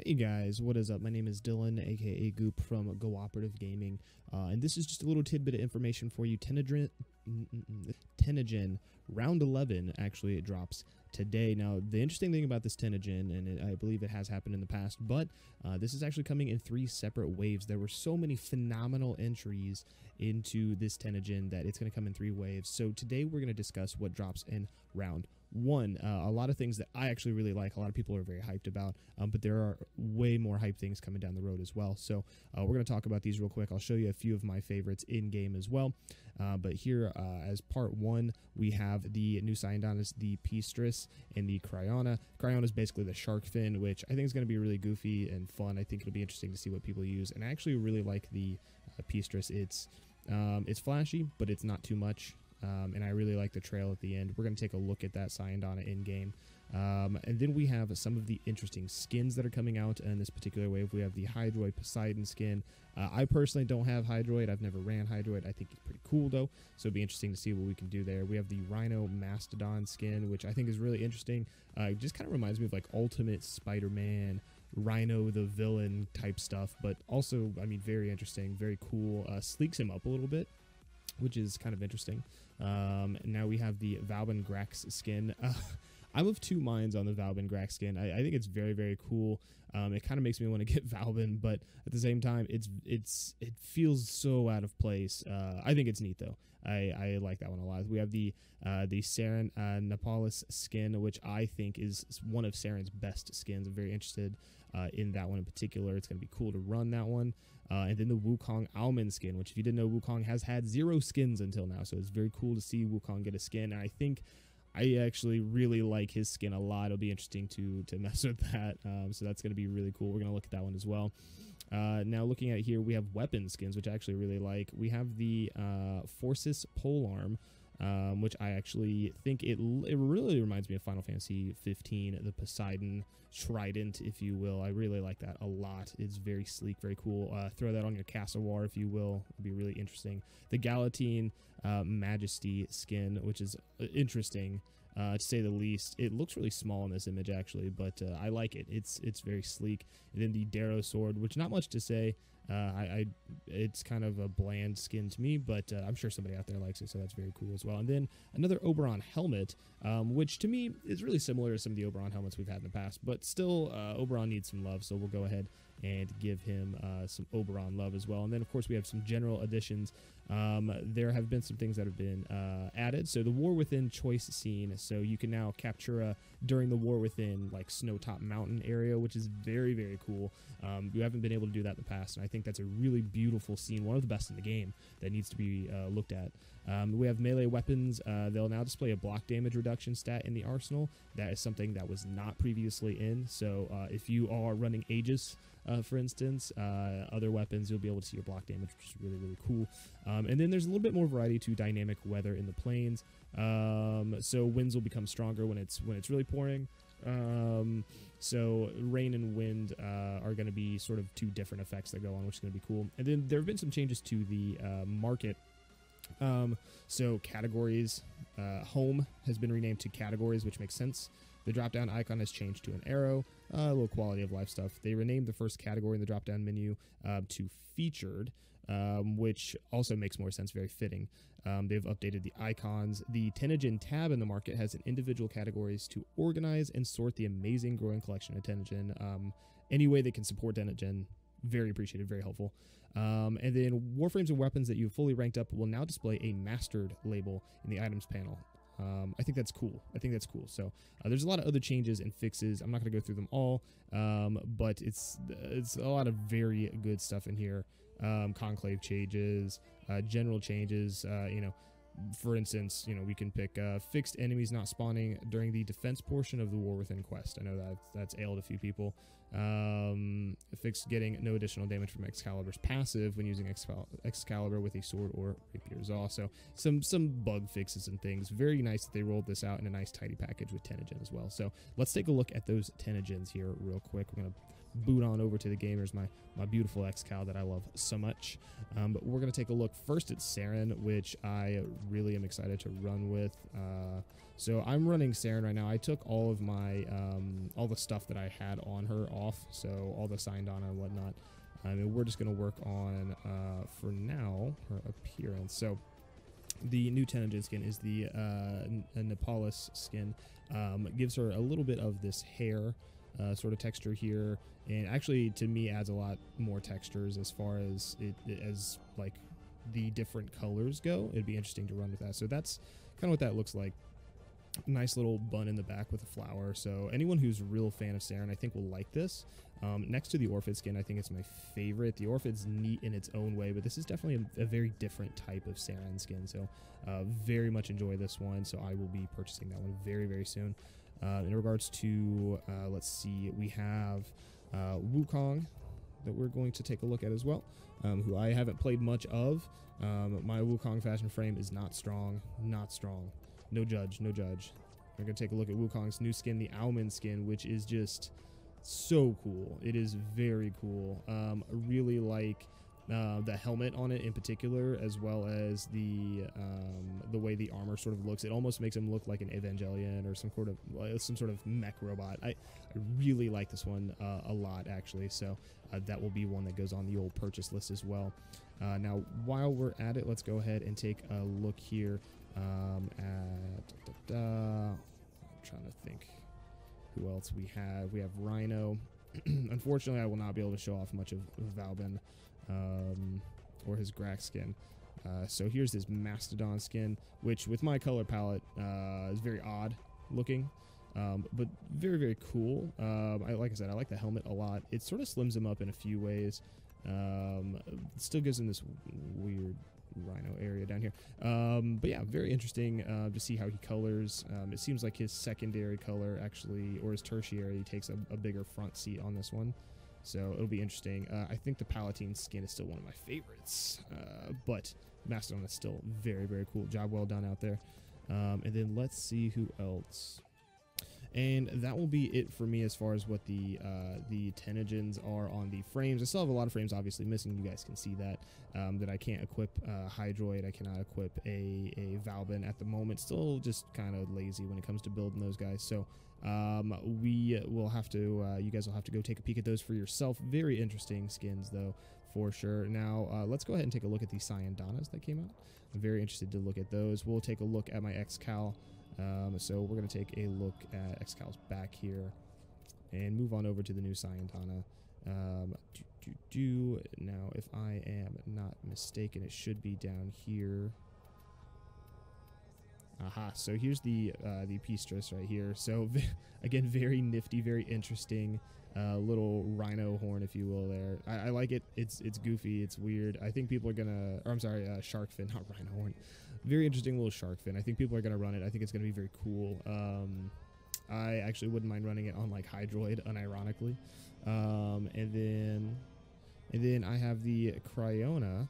Hey guys, what is up? My name is Dylan, aka Goop from Cooperative Gaming, and this is just a little tidbit of information for you. Tennogen Round 11 actually it drops today. Now, the interesting thing about this Tennogen, and I believe it has happened in the past, but this is actually coming in 3 separate waves. There were so many phenomenal entries into this Tennogen that it's going to come in 3 waves. So today we're going to discuss what drops in Round 1. A lot of things that I actually really like, a lot of people are very hyped about, but there are way more hype things coming down the road as well. So we're going to talk about these real quick. I'll show you a few of my favorites in game as well. But here, as part 1, we have the new Syandanas, the Pistres, and the Cryona. Cryona is basically the shark fin, which I think is going to be really goofy and fun. I think it'll be interesting to see what people use. And I actually really like the Pistres. It's flashy, but it's not too much. And I really like the trail at the end. We're going to take a look at that Syandana in-game. And then we have some of the interesting skins that are coming out in this particular wave. We have the Hydroid Poseidon skin. I personally don't have Hydroid. I've never ran Hydroid. I think it's pretty cool, though, so it'd be interesting to see what we can do there. We have the Rhino Mastodon skin, which I think is really interesting. It just kind of reminds me of like Ultimate Spider-Man, Rhino the villain type stuff, but also, I mean, very interesting, very cool. Sleeks him up a little bit, which is kind of interesting. Now we have the Valben Grax skin. I'm of 2 minds on the Valben Grax skin. I think it's very, very cool. It kind of makes me want to get Valben, but at the same time, it feels so out of place. I think it's neat though. I like that one a lot. We have the Saren Napolis skin, which I think is one of Saren's best skins. I'm very interested in that one in particular. It's going to be cool to run that one. And then the Wukong Almond skin, which if you didn't know, Wukong has had 0 skins until now. So it's very cool to see Wukong get a skin. And I think I actually really like his skin a lot. It'll be interesting to mess with that. So that's going to be really cool. We're going to look at that one as well. Now looking at here, we have weapon skins, which I actually really like. We have the Forces Polearm, which I actually think it really reminds me of Final Fantasy 15, the Poseidon Trident, if you will. I really like that a lot. It's very sleek, very cool. Throw that on your castle war, if you will. It'd be really interesting. The Gallatin Majesty skin, which is interesting, to say the least. It looks really small in this image, actually, but I like it. It's very sleek. And then the Darrow sword, which not much to say. It's kind of a bland skin to me, but I'm sure somebody out there likes it, so that's very cool as well. And then another Oberon helmet, which to me is really similar to some of the Oberon helmets we've had in the past, but still Oberon needs some love, so we'll go ahead and give him some Oberon love as well. And then of course we have some general additions. There have been some things that have been added. So the War Within choice scene, so you can now capture during the War Within like Snowtop Mountain area, which is very, very cool. You haven't been able to do that in the past, and I think that's a really beautiful scene, one of the best in the game that needs to be looked at. We have melee weapons. They'll now display a block damage reduction stat in the arsenal. That is something that was not previously in. So if you are running Aegis, for instance, other weapons, you'll be able to see your block damage, which is really, really cool. And then there's a little bit more variety to dynamic weather in the plains. So winds will become stronger when it's really pouring. So rain and wind are going to be sort of 2 different effects that go on, which is going to be cool. And then there have been some changes to the market. So categories, home has been renamed to categories, which makes sense. The drop-down icon has changed to an arrow, a little quality of life stuff. They renamed the first category in the drop-down menu to featured, which also makes more sense, very fitting. They've updated the icons. The Tennogen tab in the market has individual categories to organize and sort the amazing growing collection of Tennogen. Any way they can support Tennogen, very appreciated, very helpful. And then Warframes and weapons that you've fully ranked up will now display a mastered label in the items panel. I think that's cool. So there's a lot of other changes and fixes. I'm not going to go through them all, but it's a lot of very good stuff in here. Conclave changes, general changes, for instance, we can pick fixed enemies not spawning during the defense portion of the War Within quest. I know that's ailed a few people. Fixed getting no additional damage from Excalibur's passive when using Excalibur with a sword or rapier zaw. So some bug fixes and things. Very nice that they rolled this out in a nice tidy package with Tennogen as well. So let's take a look at those Tennogens here real quick. We're gonna boot on over to the gamers, my beautiful Excal that I love so much. But we're going to take a look first at Saren, which I really am excited to run with. So I'm running Saren right now. I took all of my, all the stuff that I had on her off, so all the Syandana and whatnot. And we're just going to work on, for now, her appearance. So the new Tennogen skin is the Nepalis skin. Gives her a little bit of this hair sort of texture here, and actually to me adds a lot more textures as far as as like the different colors go. It'd be interesting to run with that. So that's kind of what that looks like. Nice little bun in the back with a flower. So anyone who's a real fan of Saren, I think, will like this. Next to the Orphid skin, I think it's my favorite. The Orphid's neat in its own way, but this is definitely a very different type of Saren skin. So very much enjoy this one. So I will be purchasing that one very, very soon. In regards to, let's see, we have Wukong that we're going to take a look at as well, who I haven't played much of. My Wukong fashion frame is not strong, not strong. No judge, no judge. We're going to take a look at Wukong's new skin, the Almond skin, which is just so cool. It is very cool. Really like the helmet on it in particular, as well as the way the armor sort of looks. It almost makes him look like an Evangelion or some sort of mech robot. I really like this one a lot, actually. So that will be one that goes on the old purchase list as well. Now, while we're at it, let's go ahead and take a look here I'm trying to think who else we have. We have Rhino. Unfortunately, I will not be able to show off much of Valben or his Grax skin. So here's his Mastodon skin, which with my color palette is very odd looking, but very, very cool. Like I said, I like the helmet a lot. It sort of slims him up in a few ways. It still gives him this weird Rhino area down here, but yeah, very interesting to see how he colors. It seems like his secondary color actually, or his tertiary, takes a bigger front seat on this one, so it'll be interesting. I think the Galatine Skin is still one of my favorites, but Mastodon is still very, very cool. Job well done out there. And then let's see who else. And that will be it for me as far as what the Tennogens are on the frames. I still have a lot of frames obviously missing. You guys can see that that I can't equip Hydroid. I cannot equip a Valben at the moment. Still just kind of lazy when it comes to building those guys. So we will have to, you guys will have to go take a peek at those for yourself. Very interesting skins though, for sure. Now let's go ahead and take a look at the Syandanas that came out. I'm very interested to look at those. We'll take a look at my X-Cal. So we're going to take a look at X-Cal's back here and move on over to the new Syandana. Now, if I am not mistaken, it should be down here. Aha, so here's the Pistres right here. So, again, very nifty, very interesting little rhino horn, if you will, there. I like it. It's goofy. It's weird. I think people are going to... Or, I'm sorry, shark fin, not rhino horn. Very interesting little shark fin. I think people are going to run it. I think it's going to be very cool. I actually wouldn't mind running it on, like, Hydroid, unironically. And then I have the Cryona,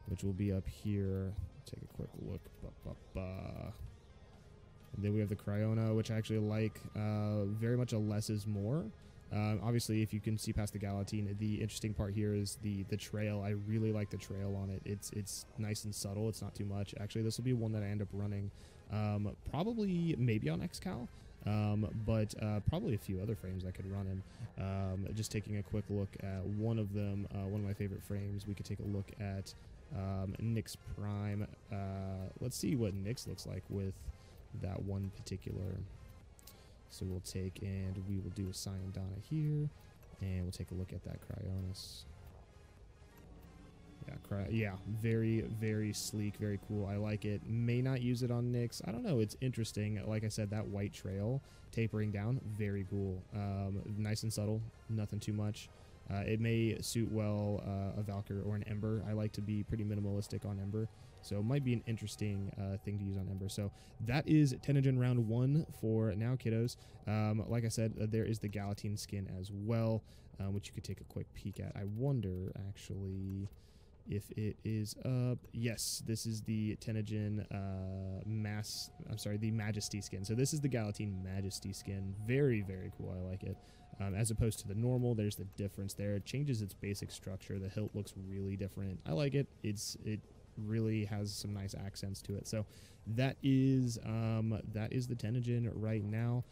which will be up here. Take a quick look. And then we have the Cryona, which I actually like. Very much a less is more. Obviously, if you can see past the Galatine, the interesting part here is the trail. I really like the trail on it. It's nice and subtle. It's not too much. Actually, this will be one that I end up running probably maybe on X-Cal, but probably a few other frames I could run in. Just taking a quick look at one of them, one of my favorite frames, we could take a look at Nyx Prime. Let's see what Nyx looks like with that one particular. So we'll take and we will do a Syandana here, and we'll take a look at that Cryonis. Yeah, very, very sleek, very cool. I like it. May not use it on Nyx. I don't know. It's interesting. Like I said, that white trail tapering down, very cool. Nice and subtle, nothing too much. It may suit well a Valkyr or an Ember. I like to be pretty minimalistic on Ember, so it might be an interesting thing to use on Ember. So that is Tennogen Round 1 for now, kiddos. Like I said, there is the Galatine Skin as well, which you could take a quick peek at. I wonder, actually, if it is up. Yes, this is the Tennogen the Majesty Skin. So this is the Gallatin Majesty Skin. Very, very cool. I like it. As opposed to the normal, there's the difference there. It changes its basic structure. The hilt looks really different. I like it. It really has some nice accents to it. So that is the Tennogen right now.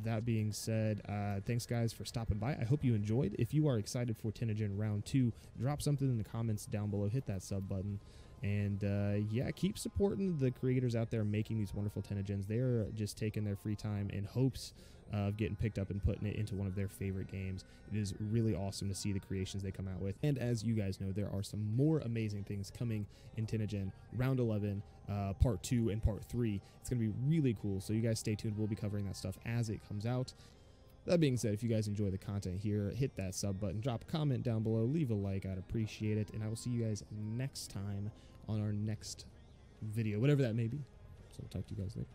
That being said, thanks guys for stopping by. I hope you enjoyed. If you are excited for Tennogen Round 2, drop something in the comments down below. Hit that sub button. And yeah, keep supporting the creators out there making these wonderful Tennogens. They're just taking their free time in hopes of getting picked up and putting it into one of their favorite games. It is really awesome to see the creations they come out with. And as you guys know, there are some more amazing things coming in Tennogen Round 11, Part 2 and Part 3. It's going to be really cool, so you guys stay tuned. We'll be covering that stuff as it comes out. That being said, if you guys enjoy the content here, hit that sub button, drop a comment down below, leave a like. I'd appreciate it. And I will see you guys next time on our next video, whatever that may be. So I'll talk to you guys later.